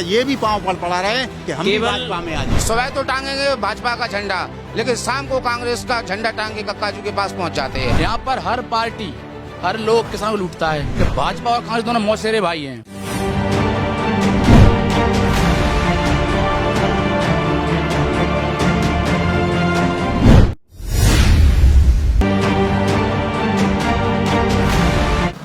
ये भी पांव पर पड़ा रहे कि हम भी भाजपा में आ जाए। सुबह तो टांगेंगे भाजपा का झंडा, लेकिन शाम को कांग्रेस का झंडा टांग के कक्का जी के पास पहुंच जाते हैं। यहाँ पर हर पार्टी, हर लोग किसान को लूटता है कि भाजपा और कांग्रेस दोनों मौसेरे भाई हैं।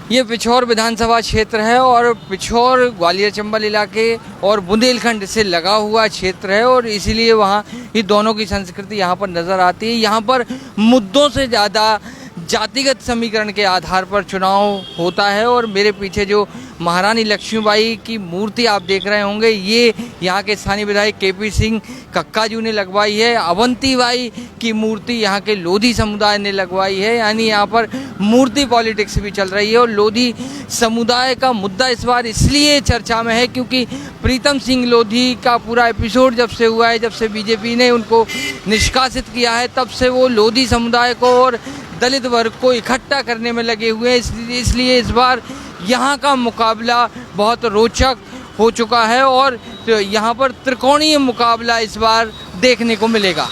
ये पिछोर विधानसभा क्षेत्र है और पिछोर ग्वालियर चंबल इलाके और बुंदेलखंड से लगा हुआ क्षेत्र है और इसीलिए वहाँ ये दोनों की संस्कृति यहाँ पर नज़र आती है। यहाँ पर मुद्दों से ज़्यादा जातिगत समीकरण के आधार पर चुनाव होता है और मेरे पीछे जो महारानी लक्ष्मीबाई की मूर्ति आप देख रहे होंगे, ये यहाँ के स्थानीय विधायक केपी सिंह कक्का जी ने लगवाई है। अवंतीबाई की मूर्ति यहाँ के लोधी समुदाय ने लगवाई है, यानी यहाँ पर मूर्ति पॉलिटिक्स भी चल रही है। और लोधी समुदाय का मुद्दा इस बार इसलिए चर्चा में है क्योंकि प्रीतम सिंह लोधी का पूरा एपिसोड जब से हुआ है, जब से बीजेपी ने उनको निष्कासित किया है, तब से वो लोधी समुदाय को और दलित वर्ग को इकट्ठा करने में लगे हुए हैं। इसलिए इस बार यहाँ का मुकाबला बहुत रोचक हो चुका है और यहाँ पर त्रिकोणीय मुकाबला इस बार देखने को मिलेगा।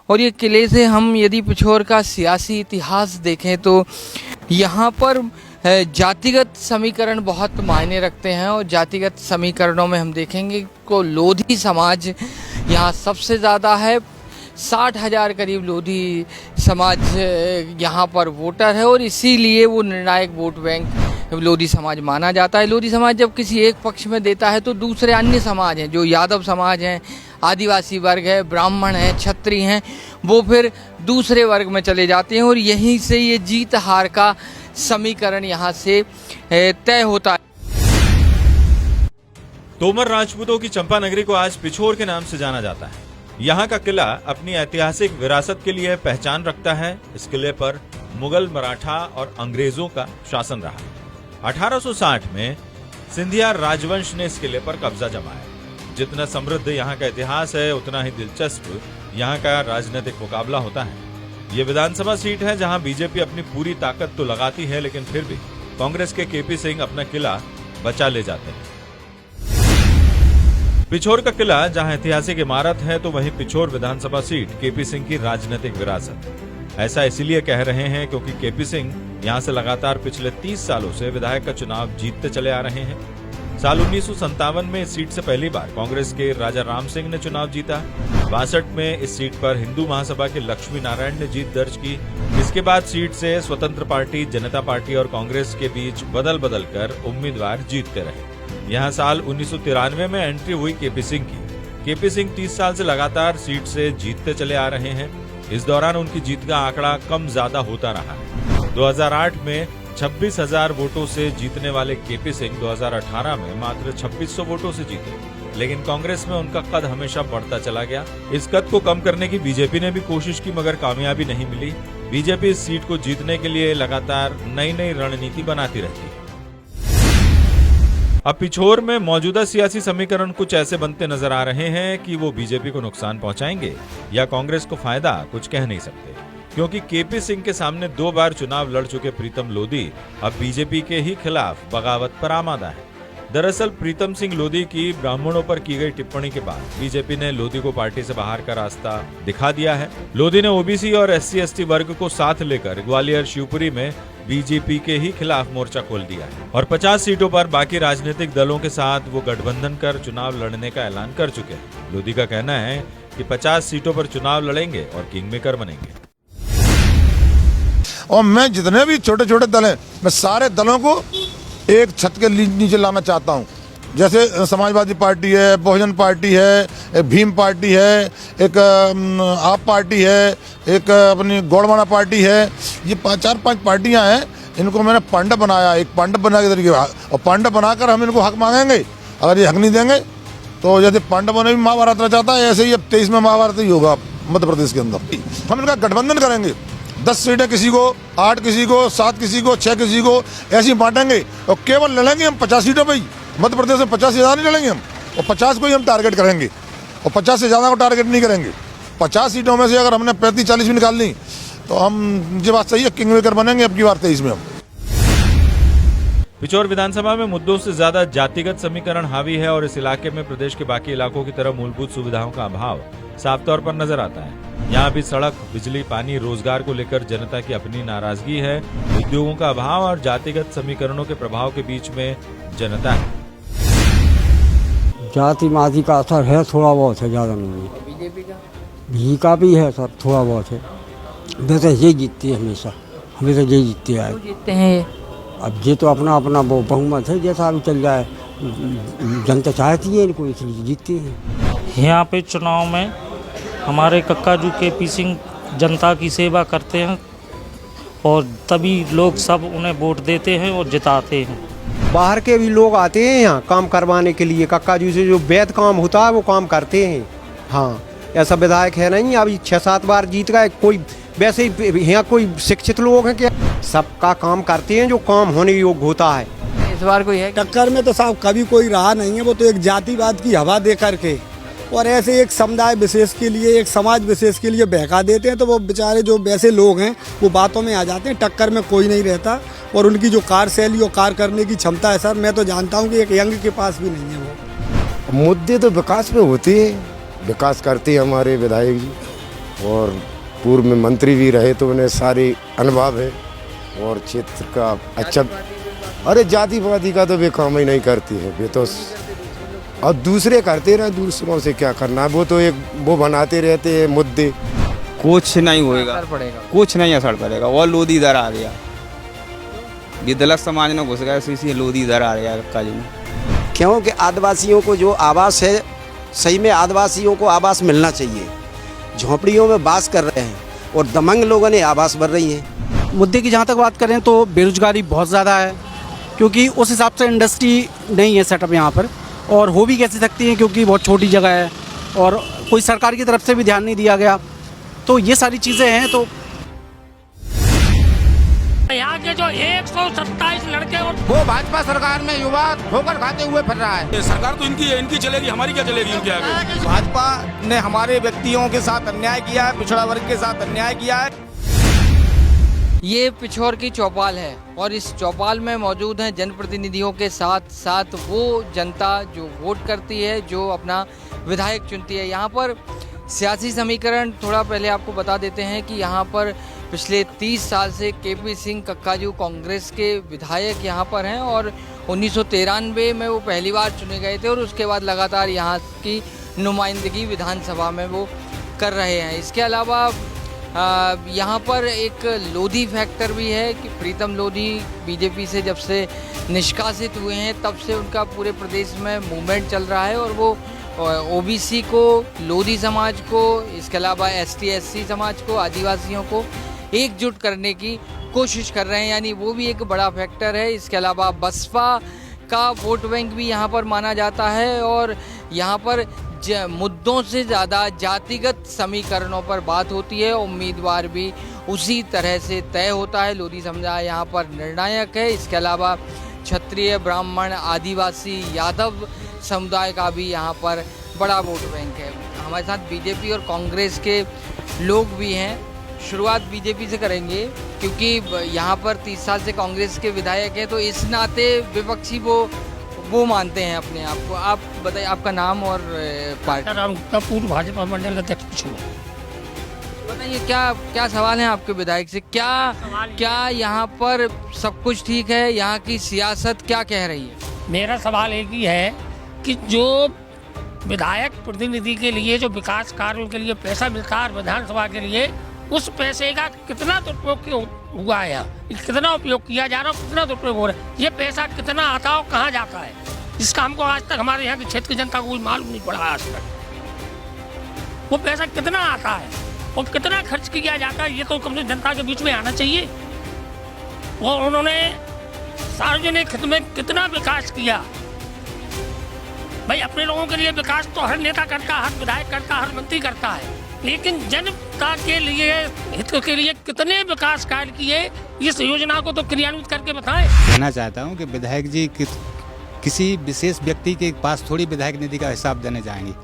और ये किले से हम यदि पिछोर का सियासी इतिहास देखें तो यहाँ पर जातिगत समीकरण बहुत मायने रखते हैं और जातिगत समीकरणों में हम देखेंगे को लोधी समाज यहाँ सबसे ज़्यादा है। 60,000 करीब लोधी समाज यहाँ पर वोटर है और इसीलिए वो निर्णायक वोट बैंक लोधी समाज माना जाता है। लोधी समाज जब किसी एक पक्ष में देता है तो दूसरे अन्य समाज हैं, जो यादव समाज हैं, आदिवासी वर्ग है, ब्राह्मण हैं, क्षत्रिय हैं, वो फिर दूसरे वर्ग में चले जाते हैं और यहीं से ये जीत हार का समीकरण यहाँ से तय होता है। तोमर राजपूतों की चंपा नगरी को आज पिछोर के नाम से जाना जाता है। यहाँ का किला अपनी ऐतिहासिक विरासत के लिए पहचान रखता है। इस किले पर मुगल, मराठा और अंग्रेजों का शासन रहा। 1860 में सिंधिया राजवंश ने इस किले पर कब्जा जमाया। जितना समृद्ध यहाँ का इतिहास है, उतना ही दिलचस्प यहाँ का राजनीतिक मुकाबला होता है। ये विधानसभा सीट है जहाँ बीजेपी अपनी पूरी ताकत तो लगाती है, लेकिन फिर भी कांग्रेस के केपी सिंह अपना किला बचा ले जाते हैं। पिछोर का किला जहां ऐतिहासिक इमारत है, तो वहीं पिछोर विधानसभा सीट केपी सिंह की राजनीतिक विरासत। ऐसा इसलिए कह रहे हैं क्योंकि केपी सिंह यहां से लगातार पिछले 30 सालों से विधायक का चुनाव जीतते चले आ रहे हैं। साल 1957 में इस सीट से पहली बार कांग्रेस के राजा राम सिंह ने चुनाव जीता। 62 में इस सीट पर हिंदू महासभा के लक्ष्मी नारायण ने जीत दर्ज की। इसके बाद सीट से स्वतंत्र पार्टी, जनता पार्टी और कांग्रेस के बीच बदल बदल कर उम्मीदवार जीतते रहे। यहाँ साल 1993 में एंट्री हुई केपी सिंह की। केपी सिंह 30 साल से लगातार सीट से जीतते चले आ रहे हैं। इस दौरान उनकी जीत का आंकड़ा कम ज्यादा होता रहा है। 2008 में 26,000 वोटों से जीतने वाले केपी सिंह 2018 में मात्र 2600 वोटों से जीते, लेकिन कांग्रेस में उनका कद हमेशा बढ़ता चला गया। इस कद को कम करने की बीजेपी ने भी कोशिश की, मगर कामयाबी नहीं मिली। बीजेपी इस सीट को जीतने के लिए लगातार नई नई रणनीति बनाती रहती है। अब पिछोर में मौजूदा सियासी समीकरण कुछ ऐसे बनते नजर आ रहे हैं कि वो बीजेपी को नुकसान पहुंचाएंगे या कांग्रेस को फायदा, कुछ कह नहीं सकते, क्योंकि केपी सिंह के सामने 2 बार चुनाव लड़ चुके प्रीतम लोधी अब बीजेपी के ही खिलाफ बगावत पर आमादा है। दरअसल प्रीतम सिंह लोधी की ब्राह्मणों पर की गई टिप्पणी के बाद बीजेपी ने लोधी को पार्टी से बाहर का रास्ता दिखा दिया है। लोधी ने ओबीसी और SC/ST वर्ग को साथ लेकर ग्वालियर, शिवपुरी में बीजेपी के ही खिलाफ मोर्चा खोल दिया है और 50 सीटों पर बाकी राजनीतिक दलों के साथ वो गठबंधन कर चुनाव लड़ने का ऐलान कर चुके हैं। लोधी का कहना है कि 50 सीटों पर चुनाव लड़ेंगे और किंग मेकर बनेंगे। और मैं जितने भी छोटे छोटे दल हैं, मैं सारे दलों को एक छत के नीचे लाना चाहता हूँ। जैसे समाजवादी पार्टी है, बहुजन पार्टी है, एक भीम पार्टी है, एक आप पार्टी है, एक अपनी गौड़वाना पार्टी है। ये 4-5 पार्टियां हैं, इनको मैंने पंड बनाया, एक पंड बना के तरीके, और पंड बनाकर हम इनको हक मांगेंगे। अगर ये हक नहीं देंगे तो जैसे पंड बने भी महाभारत रचाता है, ऐसे ही अब 23 में महाभारत ही होगा मध्य प्रदेश के अंदर। हम इनका गठबंधन करेंगे, 10 सीटें किसी को, 8 किसी को, 7 किसी को, 6 किसी को, ऐसी बांटेंगे और केवल लड़ेंगे हम 50 सीटों पर ही। मध्य प्रदेश में 50 से ज़्यादा नहीं लड़ेंगे हम, और 50 को ही हम टारगेट करेंगे और 50 से ज़्यादा को टारगेट नहीं करेंगे। 50 सीटों में से अगर हमने 35-40 भी निकाल ली तो हम, ये बात सही है, किंग मेकर बनेंगे अब की बार 23 में हम। पिछोर विधानसभा में मुद्दों से ज्यादा जातिगत समीकरण हावी है और इस इलाके में प्रदेश के बाकी इलाकों की तरह मूलभूत सुविधाओं का अभाव साफ तौर पर नजर आता है। यहाँ भी सड़क, बिजली, पानी, रोजगार को लेकर जनता की अपनी नाराजगी है। उद्योगों का अभाव और जातिगत समीकरणों के प्रभाव के बीच में जनता है। जाति माति का असर है, थोड़ा बहुत है, ज्यादा नहीं है। बीजेपी का भी है सर, थोड़ा बहुत है। वैसे ये जीतती है हमेशा ये जीतती है। जीतते हैं ये? अब ये तो अपना अपना वो बहुमत है, जैसा भी चल जाए जनता चाहती है इनको, इसलिए जीतती है। यहाँ पे चुनाव में हमारे कक्काजू केपी सिंह जनता की सेवा करते हैं और तभी लोग सब उन्हें वोट देते हैं और जिताते हैं। बाहर के भी लोग आते हैं यहाँ काम करवाने के लिए। कक्काजू से जो वैध काम होता है वो काम करते हैं। हाँ, ऐसा विधायक है नहीं, अभी 6-7 बार जीत गए। कोई वैसे यहाँ कोई शिक्षित लोग हैं क्या? सबका काम करते हैं जो काम होने योग्य होता है। इस बार कोई है? टक्कर में तो साहब कभी कोई रहा नहीं है। वो तो एक जातिवाद की हवा दे करके और ऐसे एक समुदाय विशेष के लिए, एक समाज विशेष के लिए बहका देते हैं, तो वो बेचारे जो वैसे लोग हैं वो बातों में आ जाते हैं। टक्कर में कोई नहीं रहता और उनकी जो कार्यशैली और कार्य करने की क्षमता है सर, मैं तो जानता हूँ कि एक यंग के पास भी नहीं है। वो मुद्दे तो विकास पे होते हैं, विकास करते हैं हमारे विधायक जी, और पूर्व में मंत्री भी रहे तो उन्हें सारे अनुभव है और क्षेत्र का अच्छा। अरे जातिवादी का तो वे काम ही नहीं करती है, वे तो और दूसरे करते रहे, दूसरों से क्या करना है। वो तो एक वो बनाते रहते हैं मुद्दे। कुछ नहीं होएगा, कुछ नहीं असर पड़ेगा। और लोधी इधर आ गया, ये दलित समाज में घुस गया, इसी लोधी इधर आ गया कक्का जी में। क्योंकि आदिवासियों को जो आवास है, सही में आदिवासियों को आवास मिलना चाहिए। झोंपड़ियों में बास कर रहे हैं और दमंग लोगों ने आवास भर रही है। मुद्दे की जहाँ तक बात करें तो बेरोजगारी बहुत ज़्यादा है, क्योंकि उस हिसाब से इंडस्ट्री नहीं है सेटअप यहाँ पर, और हो भी कैसे सकती है क्योंकि बहुत छोटी जगह है और कोई सरकार की तरफ से भी ध्यान नहीं दिया गया। तो ये सारी चीज़ें हैं। तो यहाँ के जो 127 लड़के और वो भाजपा सरकार में युवा ठोकर खाते हुए फिर रहा है। सरकार तो इनकी है, इनकी चलेगी, हमारी क्या चलेगी इनके आगे। भाजपा ने हमारे व्यक्तियों के साथ अन्याय किया है, पिछड़ा वर्ग के साथ अन्याय किया है। ये पिछोर की चौपाल है और इस चौपाल में मौजूद हैं जनप्रतिनिधियों के साथ साथ वो जनता जो वोट करती है, जो अपना विधायक चुनती है। यहाँ पर सियासी समीकरण थोड़ा पहले आपको बता देते हैं कि यहाँ पर पिछले 30 साल से केपी सिंह कक्काजू कांग्रेस के विधायक यहाँ पर हैं और 1993 में वो पहली बार चुने गए थे और उसके बाद लगातार यहाँ की नुमाइंदगी विधानसभा में वो कर रहे हैं। इसके अलावा यहाँ पर एक लोधी फैक्टर भी है कि प्रीतम लोधी बीजेपी से जब से निष्कासित हुए हैं तब से उनका पूरे प्रदेश में मूवमेंट चल रहा है और वो ओबीसी को, लोधी समाज को, इसके अलावा ST/SC समाज को, आदिवासियों को एकजुट करने की कोशिश कर रहे हैं, यानी वो भी एक बड़ा फैक्टर है। इसके अलावा बसपा का वोट बैंक भी यहाँ पर माना जाता है और यहाँ पर मुद्दों से ज़्यादा जातिगत समीकरणों पर बात होती है। उम्मीदवार भी उसी तरह से तय होता है। लोधी समुदाय यहाँ पर निर्णायक है। इसके अलावा क्षत्रिय, ब्राह्मण, आदिवासी, यादव समुदाय का भी यहाँ पर बड़ा वोट बैंक है। हमारे साथ बीजेपी और कांग्रेस के लोग भी हैं। शुरुआत बीजेपी से करेंगे क्योंकि यहाँ पर 30 साल से कांग्रेस के विधायक हैं, तो इस नाते विपक्षी वो मानते हैं अपने आप को। आप बताइए आपका नाम और पार्टी। राम गुप्ता, पूर्व भाजपा मंडल अध्यक्ष। बताइए क्या सवाल है आपके विधायक से? क्या यहाँ पर सब कुछ ठीक है? यहाँ की सियासत क्या कह रही है? मेरा सवाल एक ही है कि जो विधायक प्रतिनिधि के लिए जो विकास कार्यों के लिए पैसा मिलता है विधानसभा के लिए, उस पैसे का कितना दुरुपयोग हुआ है, कितना उपयोग किया जा रहा है, कितना दुरुपयोग हो रहा है, ये पैसा कितना आता है और कहाँ जाता है, इसका हमको आज तक हमारे यहाँ के क्षेत्र की जनता को कोई मालूम नहीं पड़ा आज तक। वो पैसा कितना आता है और कितना खर्च किया जाता है, ये तो कम से जनता के बीच में आना चाहिए। और उन्होंने सार्वजनिक हित में कितना विकास किया। भाई अपने लोगों के लिए विकास तो हर नेता करता, हर विधायक करता, हर मंत्री करता है, लेकिन जनता के लिए, हित के लिए कितने विकास कार्य किए, इस योजना को तो क्रियान्वित करके बताएं। कहना चाहता हूँ कि विधायक जी किसी विशेष व्यक्ति के पास थोड़ी विधायक निधि का हिसाब देने जाएंगे।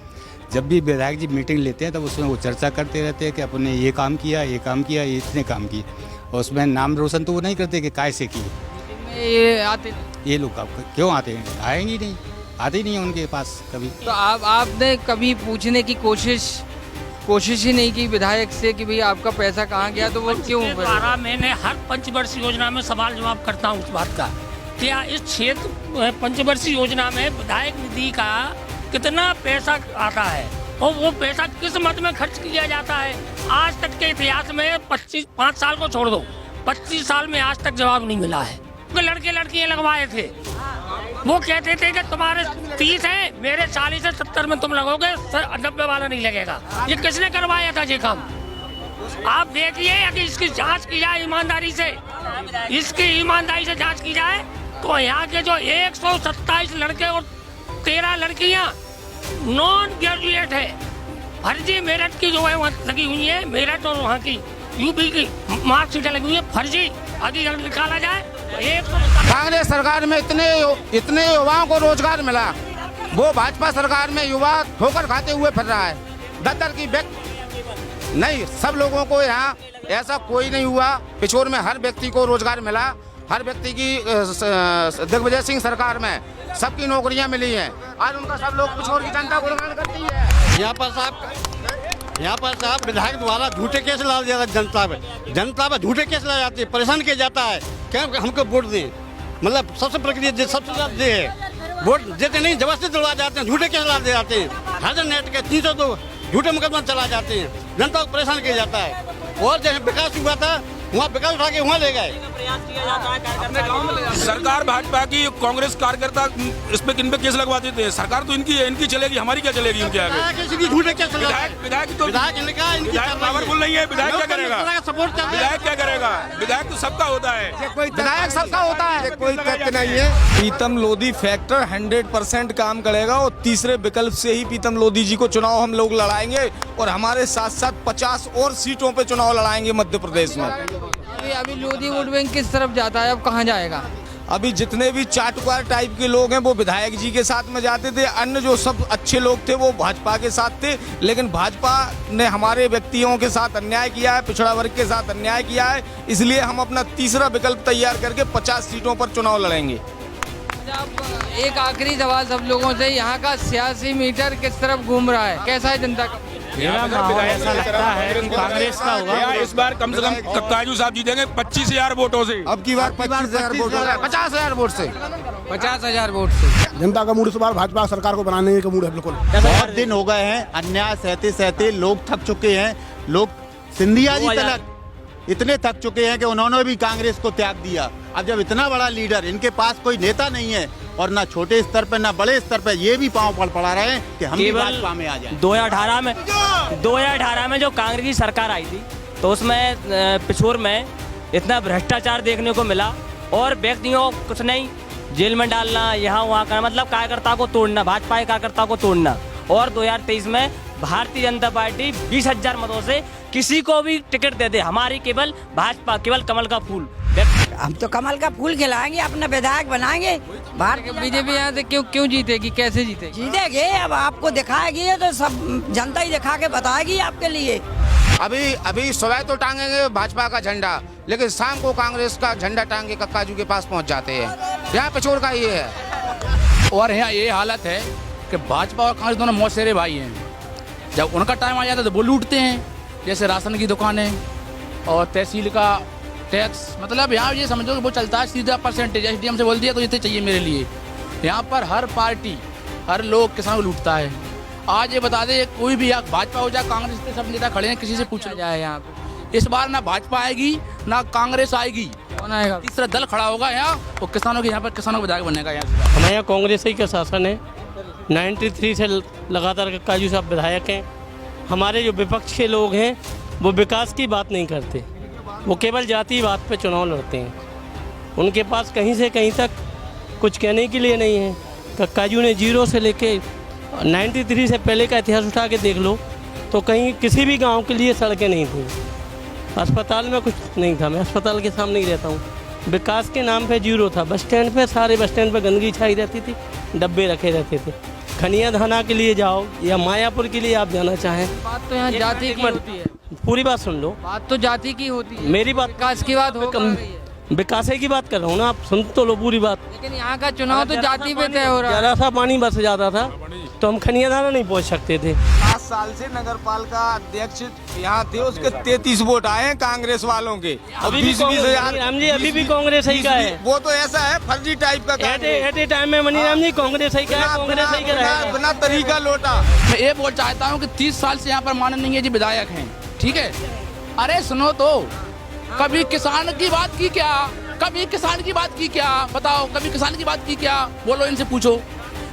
जब भी विधायक जी मीटिंग लेते हैं तब उसमें वो चर्चा करते रहते हैं कि अपने ये काम किया, ये काम किया, ये इतने काम किए, और उसमें नाम रोशन तो वो नहीं करते कि काय से किए। ये लोग क्यों आते हैं? आएंगे ही नहीं, आते ही नहीं है उनके पास कभी। तो आपने कभी पूछने की कोशिश ही नहीं की विधायक से कि भाई आपका पैसा कहाँ गया, तो वो क्यों? द्वारा मैंने हर पंचवर्षीय योजना में सवाल जवाब करता हूँ इस बात का, क्या इस क्षेत्र पंचवर्षीय योजना में विधायक निधि का कितना पैसा आता है और वो पैसा किस मद में खर्च किया जाता है? आज तक के इतिहास में 5 साल को छोड़ दो, 25 साल में आज तक जवाब नहीं मिला है। तो लड़के लड़कियां लगवाए थे, वो कहते थे कि तुम्हारे 30 है, मेरे 40 से 70 में तुम लगोगे, 90 वाला नहीं लगेगा। ये किसने करवाया था ये काम? आप देखिए कि इसकी जांच की जाए ईमानदारी से, इसकी ईमानदारी से जांच की जाए तो यहाँ के जो 127 लड़के और 13 लड़कियाँ नॉन ग्रेजुएट है, फर्जी मेरिट की जो है वहाँ लगी हुई है, मेरिट और वहाँ की यूपी की मार्कशीटें लगी हुई है फर्जी, अभी निकाला जाए तो कांग्रेस सरकार में इतने युवाओं को रोजगार मिला, वो भाजपा सरकार में युवा ठोकर खाते हुए फिर रहा है। दर की नहीं, सब लोगों को यहाँ ऐसा कोई नहीं हुआ। पिछोर में हर व्यक्ति को रोजगार मिला, हर व्यक्ति की दिग्विजय सिंह सरकार में सबकी नौकरियां मिली हैं। आज उनका सब लोग पिछोर की जनता गुणगान करती है। यहाँ पर साहब विधायक द्वारा झूठे केस ला दिया जनता पे झूठे केस लाए जाते हैं, परेशान किया जाता है। क्या हमको वोट दें, मतलब सबसे प्रक्रिया सबसे ज्यादा ये है, वोट देते नहीं, जबरदस्ती दिलवा जाते हैं, झूठे केस ला दिए जाते हैं। हर नेट के 302 झूठे मुकदमा चला जाते हैं, जनता को परेशान किया जाता है। और जहाँ विकास हुआ था वहाँ विकास उठा के वहाँ ले गए। सरकार भाजपा की, कांग्रेस कार्यकर्ता इस पे किन पे केस लगवा देते हैं? सरकार तो इनकी है, इनकी चलेगी, हमारी क्या चलेगी इनके आगे? विधायक पावरफुल नहीं है, विधायक क्या करेगा? विधायक क्या करेगा? विधायक तो सबका होता है, विधायक सबका होता है, कोई तथ्य नहीं है। प्रीतम लोधी फैक्टर 100% काम करेगा और तीसरे विकल्प से ही प्रीतम लोधी जी को चुनाव हम लोग लड़ाएंगे और हमारे साथ साथ 50 और सीटों पे चुनाव लड़ाएंगे मध्य प्रदेश में। अभी लोधी वोट बैंक किस तरफ जाता है, अब कहाँ जाएगा? अभी जितने भी चाटुकार टाइप के लोग हैं वो विधायक जी के साथ में जाते थे, अन्य जो सब अच्छे लोग थे वो भाजपा के साथ थे। लेकिन भाजपा ने हमारे व्यक्तियों के साथ अन्याय किया है, पिछड़ा वर्ग के साथ अन्याय किया है, इसलिए हम अपना तीसरा विकल्प तैयार करके 50 सीटों पर चुनाव लड़ेंगे। एक आखिरी सवाल सब लोगों से, यहाँ का सियासी मीटर किस तरफ घूम रहा है, कैसा है जनता का? मेरा माहौल ऐसा लगता है कि कांग्रेस का होगा। इस बार कम से कम कक्काजू साहब जीतेंगे 25,000 वोटों से। अब की बार 25,000 वोट, 50,000 वोट से, 50,000 वोट से। जनता का मूड इस बार भाजपा सरकार को बनाने का मूड है बिल्कुल। बहुत दिन हो गए हैं, अन्याय सहते लोग थक चुके हैं। लोग सिंधिया जी तक इतने थक चुके हैं कि उन्होंने भी कांग्रेस को त्याग दिया। अब जब इतना बड़ा लीडर, इनके पास कोई नेता नहीं है और ना छोटे स्तर पे ना बड़े स्तर पे, ये भी पांव पड़ा रहे हैं कि हम भी भाजपा में आ जाएं। 2018 में जो कांग्रेस की सरकार आई थी तो उसमें पिछोर में इतना भ्रष्टाचार देखने को मिला और व्यक्तियों कुछ नहीं, जेल में डालना, यहाँ वहाँ करना, मतलब कार्यकर्ता को तोड़ना, भाजपा के कार्यकर्ता को तोड़ना। और 2023 में भारतीय जनता पार्टी 20,000 मतों से किसी को भी टिकट दे दे, हमारी केवल भाजपा, केवल कमल का फूल। हम तो कमल का फूल खिलाएंगे, अपना विधायक बनाएंगे। बीजेपी यहाँ से क्यों जीतेगी, कैसे जीतेगी? जीतेगी, अब आपको दिखाएगी, तो सब जनता ही दिखा के बताएगी आपके लिए। अभी सुबह तो टांगेंगे भाजपा का झंडा, लेकिन शाम को कांग्रेस का झंडा टांग के कक्काजू के पास पहुँच जाते हैं। यहाँ पिछोर का ये है। और यहाँ ये हालत है कि भाजपा और कांग्रेस दोनों मौसेरे भाई हैं। जब उनका टाइम आ जाता है तो वो लूटते हैं, जैसे राशन की दुकानें और तहसील का टैक्स। मतलब यहाँ ये समझो कि वो चलता है सीधा परसेंटेज, SDM से बोल दिया तो इतने चाहिए मेरे लिए। यहाँ पर हर पार्टी, हर लोग किसान को लूटता है। आज ये बता दे, कोई भी भाजपा हो जाए कांग्रेस के सब नेता खड़े हैं, किसी से पूछा जाए यहाँ पे इस बार ना भाजपा आएगी ना कांग्रेस आएगी, कौन आएगा? तीसरा दल खड़ा होगा यहाँ, तो किसानों के यहाँ पर किसानों को विधायक बनेगा। यहाँ हमारे यहाँ कांग्रेस ही का शासन है, 93 से लगातार कक्काजू साहब विधायक हैं। हमारे जो विपक्ष के लोग हैं वो विकास की बात नहीं करते, वो केवल जाति बात पे चुनाव लड़ते हैं। उनके पास कहीं से कहीं तक कुछ कहने के लिए नहीं है। कक्काजू ने 0 से लेके 93 से पहले का इतिहास उठा के देख लो तो कहीं किसी भी गांव के लिए सड़कें नहीं थी, अस्पताल में कुछ नहीं था। मैं अस्पताल के सामने ही रहता हूँ। विकास के नाम पे 0 था। बस स्टैंड पे, सारे बस स्टैंड पे गंदगी छाई रहती थी, डब्बे रखे रहते थे। खनिया धाना के लिए जाओ या मायापुर के लिए आप जाना चाहें, बात तो यहाँ जाति की होती है। पूरी बात सुन लो, बात तो जाति की होती है। मेरी बात विकास की बात हो विकास की बात कर रहा हूँ ना, आप सुन तो लो पूरी बात। लेकिन यहाँ का चुनाव तो जाति पे तय हो रहा है। जरा सा पानी बस जाता था तो हम खनियादाना नहीं पहुँच सकते थे। 7 साल से नगर पालिका अध्यक्ष यहाँ थे, उसके 33 वोट आए हैं कांग्रेस वालों के। अभी भी 20,000 राम जी अभी भी कांग्रेस ही का है। वो तो ऐसा है फर्जी टाइप का एट ए टाइम में मनीराम जी कांग्रेस ही का है, कांग्रेस ही का रहेगा। बिना तरीका लोटा। मैं ये बोल चाहता हूँ कि 30 साल से यहाँ पर माननीय जी विधायक हैं, ठीक है। अरे सुनो तो, कभी किसान की बात की क्या, कभी किसान की बात की क्या, बताओ कभी किसान की बात की क्या, बोलो इनसे पूछो।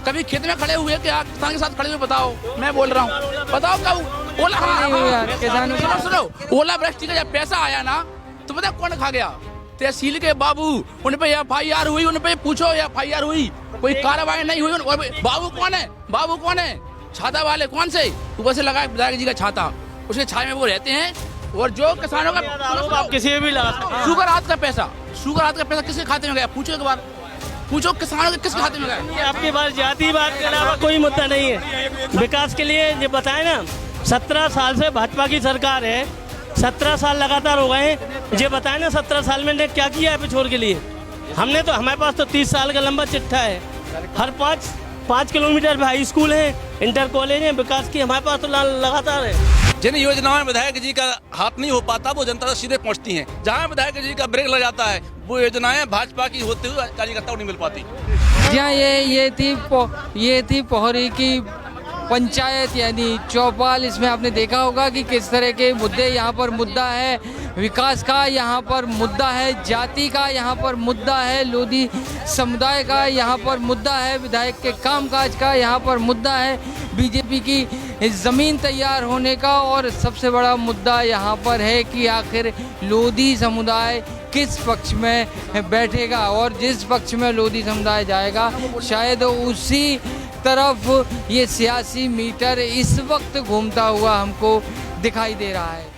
कभी खेत में खड़े हुए क्या, किसान के साथ खड़े हुए, बताओ। मैं बोल रहा हूँ, बताओ कब ओला, सुनो ओला वृष्टि का जब पैसा आया ना तो पता कौन खा गया? तहसील के बाबू, उन पे FIR हुई, उन पे पूछो FIR हुई, कोई कार्रवाई नहीं हुई। बाबू कौन है, बाबू कौन है? छाता वाले कौन से ऊपर से लगा विधायक जी का छाता, उसके छाए में वो रहते हैं। और जो किसानों का आप किसी भी लगा, शुगर हाथ का पैसा किसके खाते में गया? पूछो एक बार, पूछो किसानों के किसके खाते में गया? आपके पास जातिवाद के अलावा कोई मुद्दा नहीं है। विकास के लिए ये बताए ना, 17 साल से भाजपा की सरकार है, 17 साल लगातार हो गए। ये बताए ना 17 साल में ने क्या किया है पिछोर के लिए? हमने तो, हमारे पास तो 30 साल का लंबा चिट्ठा है। हर 5 किलोमीटर पे हाई स्कूल है, इंटर कॉलेज है, विकास की हमारे पास तो लगातार है। जिन योजनाओं में विधायक जी का हाथ नहीं हो पाता वो जनता तक सीधे पहुंचती हैं। जहां विधायक जी का ब्रेक लग जाता है वो योजनाएं भाजपा की होते हुए कार्यकर्ता को नहीं मिल पाती। जहाँ ये थी पोहरी की पंचायत यानी चौपाल। इसमें आपने देखा होगा कि किस तरह के मुद्दे यहाँ पर मुद्दा है, विकास का यहाँ पर मुद्दा है, जाति का यहाँ पर मुद्दा है, लोधी समुदाय का यहाँ पर मुद्दा है, विधायक के कामकाज का यहाँ पर मुद्दा है, बीजेपी की ज़मीन तैयार होने का। और सबसे बड़ा मुद्दा यहाँ पर है कि आखिर लोधी समुदाय किस पक्ष में बैठेगा, और जिस पक्ष में लोधी समुदाय जाएगा शायद उसी तरफ ये सियासी मीटर इस वक्त घूमता हुआ हमको दिखाई दे रहा है।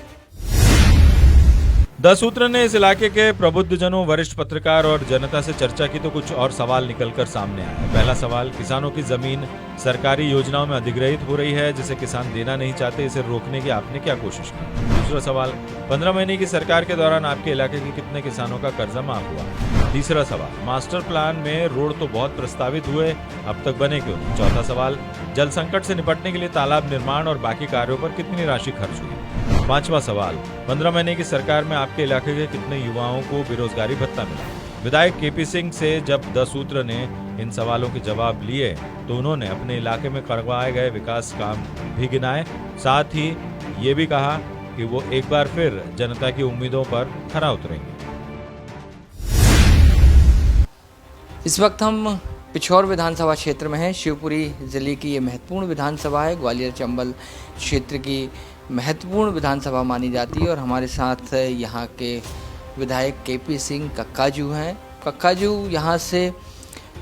10 सूत्र ने इस इलाके के प्रबुद्धजनों, वरिष्ठ पत्रकार और जनता से चर्चा की तो कुछ और सवाल निकलकर सामने आए। पहला सवाल, किसानों की जमीन सरकारी योजनाओं में अधिग्रहित हो रही है जिसे किसान देना नहीं चाहते, इसे रोकने की आपने क्या कोशिश की? दूसरा सवाल, 15 महीने की सरकार के दौरान आपके इलाके के कितने किसानों का कर्जा माफ हुआ? तीसरा सवाल, मास्टर प्लान में रोड तो बहुत प्रस्तावित हुए, अब तक बने क्यों? चौथा सवाल, जल संकट से निपटने के लिए तालाब निर्माण और बाकी कार्यों पर कितनी राशि खर्च हुई? पांचवा सवाल, 15 महीने की सरकार में आपके इलाके के कितने युवाओं को बेरोजगारी भत्ता मिला? विधायक केपी सिंह से जब 10 सूत्र ने इन सवालों के जवाब लिए तो उन्होंने अपने इलाके में करवाए गए विकास काम भी गिनाए, साथ ही ये भी कहा कि वो एक बार फिर जनता की उम्मीदों पर खरा उतरेंगे। इस वक्त हम पिछोर विधानसभा क्षेत्र में हैं। शिवपुरी जिले की ये महत्वपूर्ण विधानसभा है, ग्वालियर चंबल क्षेत्र की महत्वपूर्ण विधानसभा मानी जाती है। और हमारे साथ यहाँ के विधायक केपी सिंह कक्काजू हैं। कक्काजू यहाँ से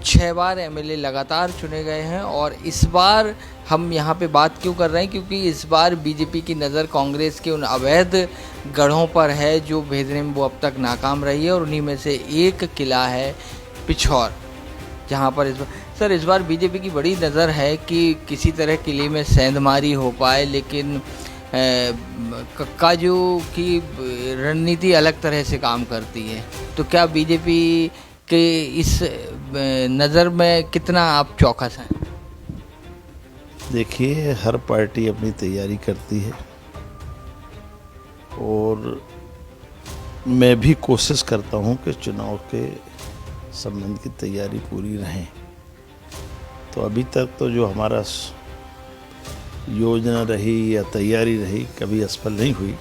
6 बार MLA लगातार चुने गए हैं, और इस बार हम यहाँ पे बात क्यों कर रहे हैं, क्योंकि इस बार बीजेपी की नज़र कांग्रेस के उन अवैध गढ़ों पर है जो भेजने में वो अब तक नाकाम रही है, और उन्हीं में से एक किला है पिछोर, जहाँ पर इस बार बीजेपी की बड़ी नज़र है कि किसी तरह किले में सेंधमारी हो पाए। लेकिन कक्काजू की रणनीति अलग तरह से काम करती है, तो क्या बीजेपी के इस नज़र में कितना आप चौकस हैं? देखिए, हर पार्टी अपनी तैयारी करती है और मैं भी कोशिश करता हूं कि चुनाव के संबंध की तैयारी पूरी रहे। तो अभी तक तो जो हमारा योजना रही या तैयारी रही कभी असफल नहीं हुई।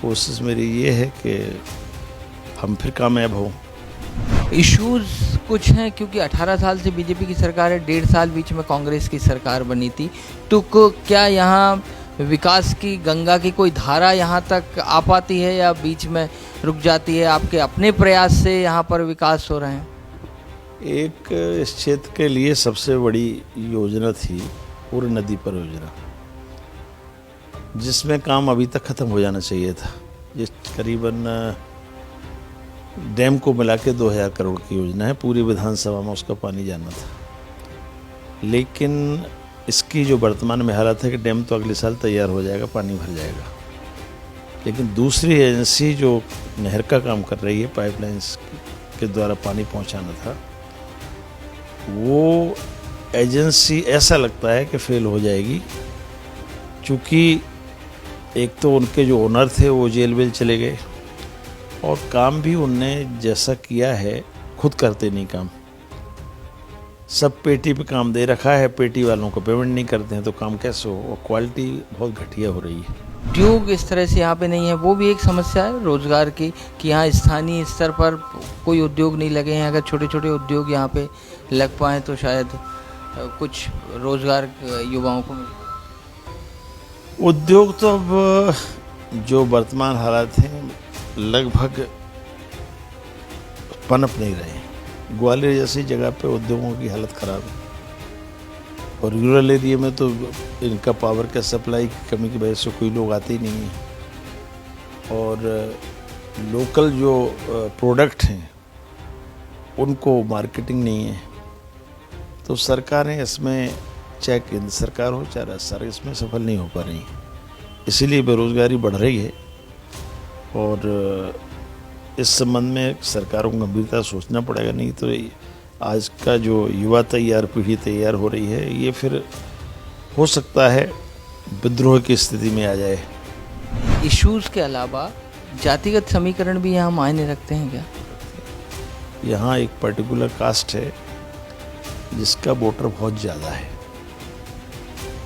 कोशिश मेरी ये है कि हम फिर कामयाब हों। इश्यूज कुछ हैं, क्योंकि 18 साल से बीजेपी की सरकार है, 1.5 साल बीच में कांग्रेस की सरकार बनी थी, तो क्या यहाँ विकास की गंगा की कोई धारा यहाँ तक आ पाती है या बीच में रुक जाती है? आपके अपने प्रयास से यहाँ पर विकास हो रहे हैं? एक इस क्षेत्र के लिए सबसे बड़ी योजना थी पूरी नदी पर योजना, जिसमें काम अभी तक ख़त्म हो जाना चाहिए था। ये करीबन डैम को मिला के 2000 करोड़ की योजना है, पूरी विधानसभा में उसका पानी जाना था। लेकिन इसकी जो वर्तमान में हालत है कि डैम तो अगले साल तैयार हो जाएगा, पानी भर जाएगा, लेकिन दूसरी एजेंसी जो नहर का काम कर रही है, पाइपलाइंस के द्वारा पानी पहुंचाना था, वो एजेंसी ऐसा लगता है कि फेल हो जाएगी, क्योंकि एक तो उनके जो ओनर थे वो जेल वेल चले गए और काम भी उनने जैसा किया है खुद करते नहीं काम, सब पेटी पे काम दे रखा है, पेटी वालों को पेमेंट नहीं करते हैं, तो काम कैसे हो, और क्वालिटी बहुत घटिया हो रही है। उद्योग इस तरह से यहाँ पे नहीं है, वो भी एक समस्या है रोजगार की कि यहाँ स्थानीय स्तर पर कोई उद्योग नहीं लगे हैं। अगर छोटे छोटे उद्योग यहाँ पे लग पाएँ तो शायद कुछ रोजगार युवाओं को मिले। उद्योग तो अब जो वर्तमान हालात हैं लगभग पनप नहीं रहे। ग्वालियर जैसी जगह पे उद्योगों की हालत ख़राब है और रूरल एरिया में तो इनका पावर का सप्लाई की कमी की वजह से कोई लोग आते ही नहीं हैं और लोकल जो प्रोडक्ट हैं उनको मार्केटिंग नहीं है। तो सरकारें इसमें, चाहे केंद्र सरकार हो चाहे राज्य सरकार, इसमें सफल नहीं हो पा रही है, इसीलिए बेरोजगारी बढ़ रही है। और इस संबंध में सरकारों को गंभीरता सोचना पड़ेगा, नहीं तो आज का जो युवा पीढ़ी तैयार हो रही है, ये फिर हो सकता है विद्रोह की स्थिति में आ जाए। इश्यूज के अलावा जातिगत समीकरण भी यहाँ मायने रखते हैं क्या? यहाँ एक पर्टिकुलर कास्ट है जिसका वोटर बहुत ज़्यादा है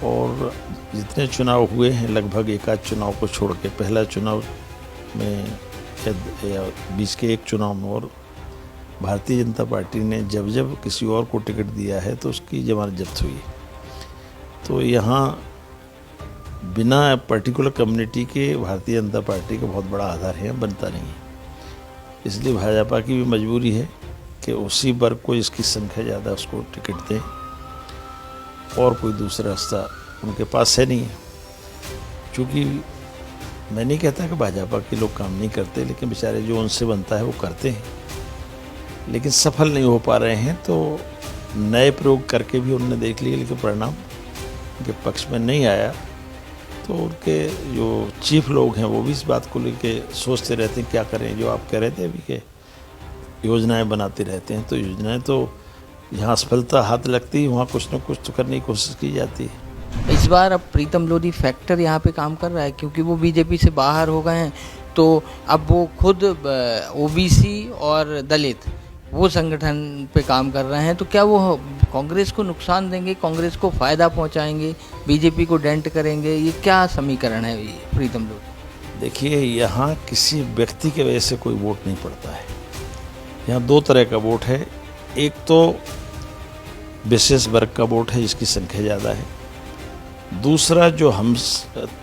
और जितने चुनाव हुए हैं लगभग एक आध चुनाव को छोड़ के, पहला चुनाव में या बीच के एक चुनाव में, और भारतीय जनता पार्टी ने जब जब किसी और को टिकट दिया है तो उसकी जमानत जब्त हुई। तो यहाँ बिना पर्टिकुलर कम्युनिटी के भारतीय जनता पार्टी का बहुत बड़ा आधार है, बनता नहीं है। इसलिए भाजपा की भी मजबूरी है कि उसी वर्ग को जिसकी संख्या ज़्यादा उसको टिकट दें और कोई दूसरा रास्ता उनके पास है नहीं है। क्योंकि मैं नहीं कहता कि भाजपा के लोग काम नहीं करते, लेकिन बेचारे जो उनसे बनता है वो करते हैं, लेकिन सफल नहीं हो पा रहे हैं। तो नए प्रयोग करके भी उन्होंने देख लिए, लेकिन परिणाम उनके पक्ष में नहीं आया। तो उनके जो चीफ लोग हैं वो भी इस बात को लेके सोचते रहते हैं क्या करें। जो आप कह रहे थे अभी के योजनाएं बनाते रहते हैं, तो योजनाएं तो जहाँ सफलता हाथ लगती है वहाँ कुछ न कुछ तो करने की कोशिश की जाती है। इस बार अब प्रीतम लोधी फैक्टर यहाँ पे काम कर रहा है, क्योंकि वो बीजेपी से बाहर हो गए हैं, तो अब वो खुद ओबीसी और दलित वो संगठन पे काम कर रहे हैं। तो क्या वो कांग्रेस को नुकसान देंगे, कांग्रेस को फ़ायदा पहुंचाएंगे, बीजेपी को डेंट करेंगे? ये क्या समीकरण है ये प्रीतम लोधी? देखिए, यहाँ किसी व्यक्ति की वजह से कोई वोट नहीं पड़ता है। यहाँ दो तरह का वोट है। एक तो विशेष वर्ग का वोट है जिसकी संख्या ज़्यादा है। दूसरा जो हम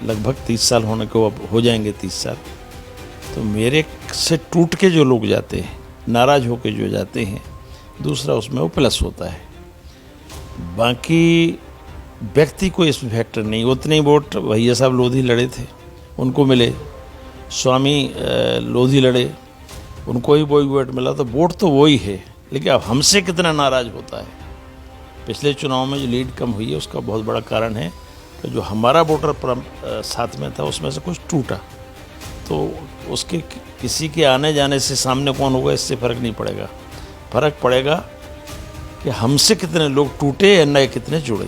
लगभग 30 साल होने को अब हो जाएंगे 30 साल, तो मेरे से टूट के जो लोग जाते हैं, नाराज होके जो जाते हैं, दूसरा उसमें वो प्लस होता है। बाकी व्यक्ति को इसमें फैक्टर नहीं। उतने ही वोट भैया साहब लोधी लड़े थे, उनको मिले, स्वामी लोधी लड़े, उनको ही वही वोट मिला। तो वोट तो वही है, लेकिन अब हमसे कितना नाराज होता है। पिछले चुनाव में जो लीड कम हुई है उसका बहुत बड़ा कारण है कि जो हमारा वोटर साथ में था उसमें से कुछ टूटा। तो उसके किसी के आने जाने से सामने कौन होगा इससे फ़र्क नहीं पड़ेगा। फ़र्क पड़ेगा कि हमसे कितने लोग टूटे या नए कितने जुड़े।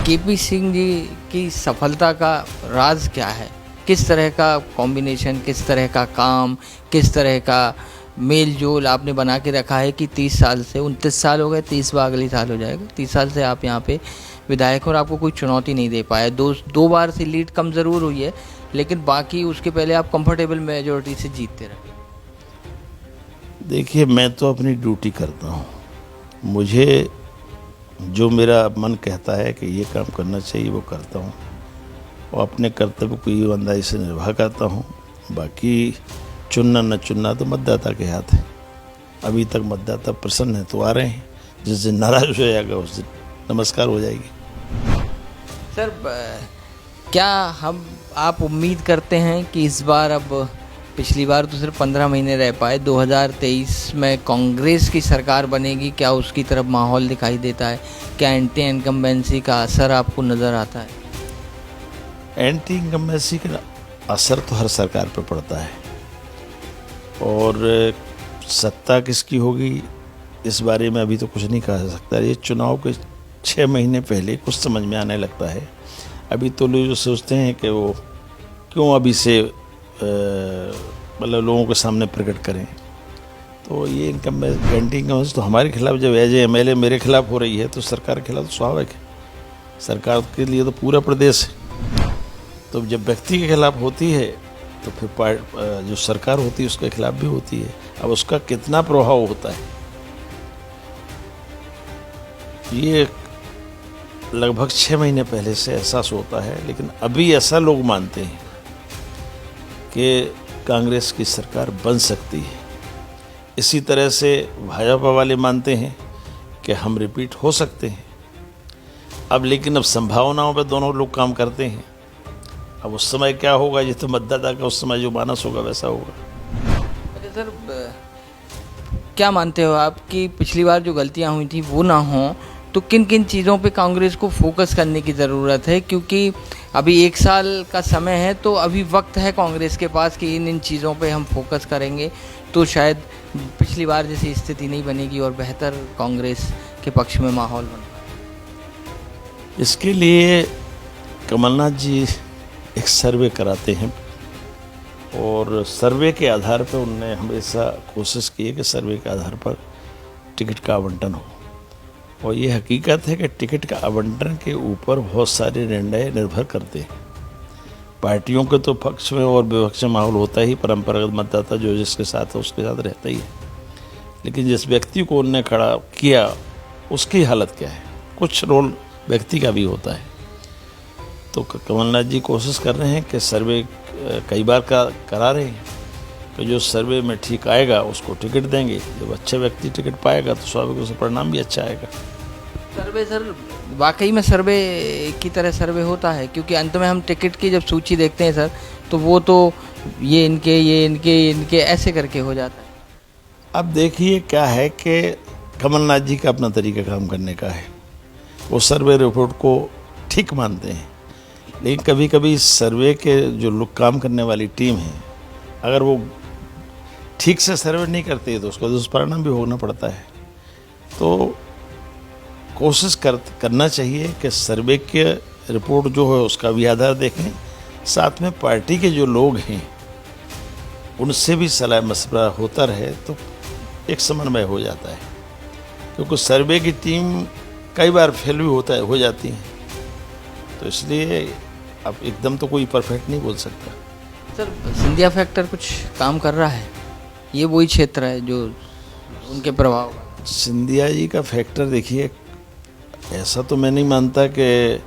केपी सिंह जी की सफलता का राज क्या है? किस तरह का कॉम्बिनेशन, किस तरह का काम, किस तरह का मेल जोल आपने बना के रखा है कि 30 साल से 29 साल हो गए, 30वां अगले साल हो जाएगा, 30 साल से आप यहाँ पे विधायक और आपको कोई चुनौती नहीं दे पाए। दो बार से लीड कम ज़रूर हुई है, लेकिन बाकी उसके पहले आप कंफर्टेबल मेजोरिटी से जीतते रहे। देखिए, मैं तो अपनी ड्यूटी करता हूँ। मुझे जो मेरा मन कहता है कि ये काम करना चाहिए वो करता हूँ और अपने कर्तव्य को ईमानदारी से निर्वाह करता हूँ। बाकी चुनना न चुनना तो मतदाता के हाथ है। अभी तक मतदाता प्रसन्न है तो आ रहे हैं, जिस दिन नाराज हो जाएगा उस दिन नमस्कार हो जाएगी। सर, क्या आप उम्मीद करते हैं कि इस बार, अब पिछली बार तो सिर्फ 15 महीने रह पाए, 2023 में कांग्रेस की सरकार बनेगी? क्या उसकी तरफ माहौल दिखाई देता है? क्या एंटी इनकम्बेंसी का असर आपको नज़र आता है? एंटी इनकम्बेंसी का असर तो हर सरकार पर पड़ता है, और सत्ता किसकी होगी इस बारे में अभी तो कुछ नहीं कहा जा सकता। ये चुनाव के 6 महीने पहले कुछ समझ में आने लगता है। अभी तो लोग जो सोचते हैं कि वो क्यों अभी से मतलब लोगों के सामने प्रकट करें, तो ये इनकम गारंटी इनकम तो हमारे खिलाफ जब एज MLA मेरे खिलाफ हो रही है तो सरकार के खिलाफ तो स्वाभाविक है। सरकार के लिए तो पूरा प्रदेश है, तो जब व्यक्ति के खिलाफ होती है तो फिर जो सरकार होती है उसके खिलाफ भी होती है। अब उसका कितना प्रभाव होता है ये लगभग 6 महीने पहले से एहसास होता है, लेकिन अभी ऐसा लोग मानते हैं कि कांग्रेस की सरकार बन सकती है। इसी तरह से भाजपा वाले मानते हैं कि हम रिपीट हो सकते हैं। अब लेकिन अब संभावनाओं पे दोनों लोग काम करते हैं। अब उस समय क्या होगा, ये तो मतदाता का उस समय जो मानस होगा वैसा होगा। सर क्या मानते हो आप कि पिछली बार जो गलतियां हुई थी वो ना हों, तो किन किन चीज़ों पे कांग्रेस को फोकस करने की ज़रूरत है? क्योंकि अभी 1 साल का समय है, तो अभी वक्त है कांग्रेस के पास कि इन चीज़ों पे हम फोकस करेंगे तो शायद पिछली बार जैसी स्थिति नहीं बनेगी और बेहतर कांग्रेस के पक्ष में माहौल बने। इसके लिए कमलनाथ जी एक सर्वे कराते हैं, और सर्वे के आधार पर उन्होंने हमेशा कोशिश की है कि सर्वे के आधार पर टिकट का आवंटन हो। और ये हकीकत है कि टिकट का आवंटन के ऊपर बहुत सारे निर्णय निर्भर करते हैं। पार्टियों के तो पक्ष में और विपक्ष में माहौल होता ही, परंपरागत मतदाता जो जिसके साथ है उसके साथ रहता ही है, लेकिन जिस व्यक्ति को उन्होंने खड़ा किया उसकी हालत क्या है, कुछ रोल व्यक्ति का भी होता है। तो कमलनाथ जी कोशिश कर रहे हैं कि सर्वे कई बार करा रहे हैं कि जो सर्वे में ठीक आएगा उसको टिकट देंगे। जब अच्छा व्यक्ति टिकट पाएगा तो स्वाभाविक उसका परिणाम भी अच्छा आएगा। सर्वे सर वाकई में सर्वे की तरह सर्वे होता है? क्योंकि अंत में हम टिकट की जब सूची देखते हैं सर, तो वो तो ये इनके ऐसे करके हो जाता है। अब देखिए क्या है कि कमलनाथ जी का अपना तरीका काम करने का है। वो सर्वे रिपोर्ट को ठीक मानते हैं, लेकिन कभी कभी सर्वे के जो लोग काम करने वाली टीम है, अगर वो ठीक से सर्वे नहीं करती तो उसका दुष्परिणाम भी भोगना पड़ता है। तो कोशिश करना चाहिए कि सर्वे के रिपोर्ट जो है उसका भी आधार देखें, साथ में पार्टी के जो लोग हैं उनसे भी सलाह मशवरा होता रहे तो एक समन्वय हो जाता है। क्योंकि सर्वे की टीम कई बार फेल भी हो जाती है, तो इसलिए अब एकदम तो कोई परफेक्ट नहीं बोल सकता। सर सिंधिया फैक्टर कुछ काम कर रहा है? ये वही क्षेत्र है जो उनके प्रभाव। सिंधिया जी का फैक्टर देखिए, ऐसा तो मैं नहीं मानता कि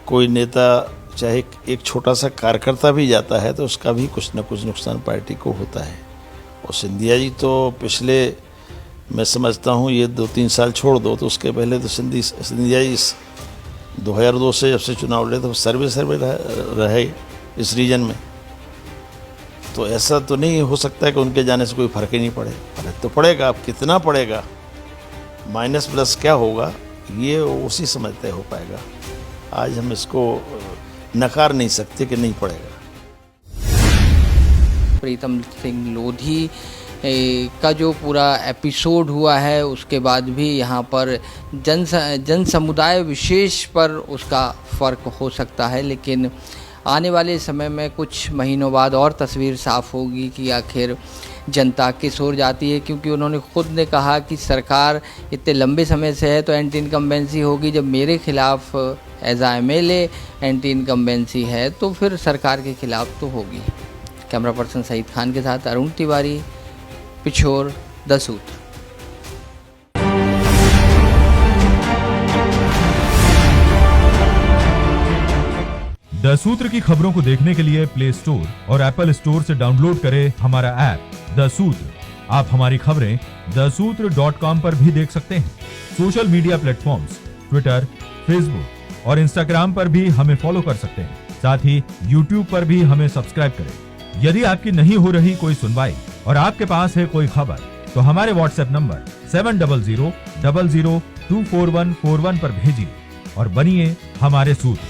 कोई नेता चाहे एक छोटा सा कार्यकर्ता भी जाता है तो उसका भी कुछ न कुछ नुकसान पार्टी को होता है। और सिंधिया जी तो पिछले, मैं समझता हूँ ये 2-3 साल छोड़ दो तो उसके पहले तो सिंधिया जी 2002 से जब से चुनाव लड़े तो सर्वे रहे इस रीजन में। तो ऐसा तो नहीं हो सकता है कि उनके जाने से कोई फर्क ही नहीं पड़े। फर्क तो पड़ेगा, अब कितना पड़ेगा, माइनस प्लस क्या होगा, ये उसी समय तय हो पाएगा। आज हम इसको नकार नहीं सकते कि नहीं पड़ेगा। प्रीतम सिंह लोधी का जो पूरा एपिसोड हुआ है उसके बाद भी यहाँ पर जन समुदाय विशेष पर उसका फ़र्क हो सकता है, लेकिन आने वाले समय में कुछ महीनों बाद और तस्वीर साफ़ होगी कि आखिर जनता किस ओर जाती है। क्योंकि उन्होंने खुद ने कहा कि सरकार इतने लंबे समय से है तो एंटी इनकम्बेंसी होगी, जब मेरे खिलाफ एज आ MLA एंटी इनकम्बेंसी है तो फिर सरकार के खिलाफ तो होगी। कैमरा पर्सन सईद खान के साथ अरुण तिवारी, पिछोर, द सूत्र। द सूत्र की खबरों को देखने के लिए प्ले स्टोर और एप्पल स्टोर से डाउनलोड करें हमारा ऐप द सूत्र। आप हमारी खबरें thesutra.com पर भी देख सकते हैं। Social media platforms Twitter, Facebook और इंस्टाग्राम पर भी हमें फॉलो कर सकते हैं। साथ ही यूट्यूब पर भी हमें सब्सक्राइब करें। यदि आपकी नहीं हो रही कोई सुनवाई और आपके पास है कोई खबर तो हमारे व्हाट्सएप नंबर 700000244141 पर भेजिए और बनिए हमारे सूत्र।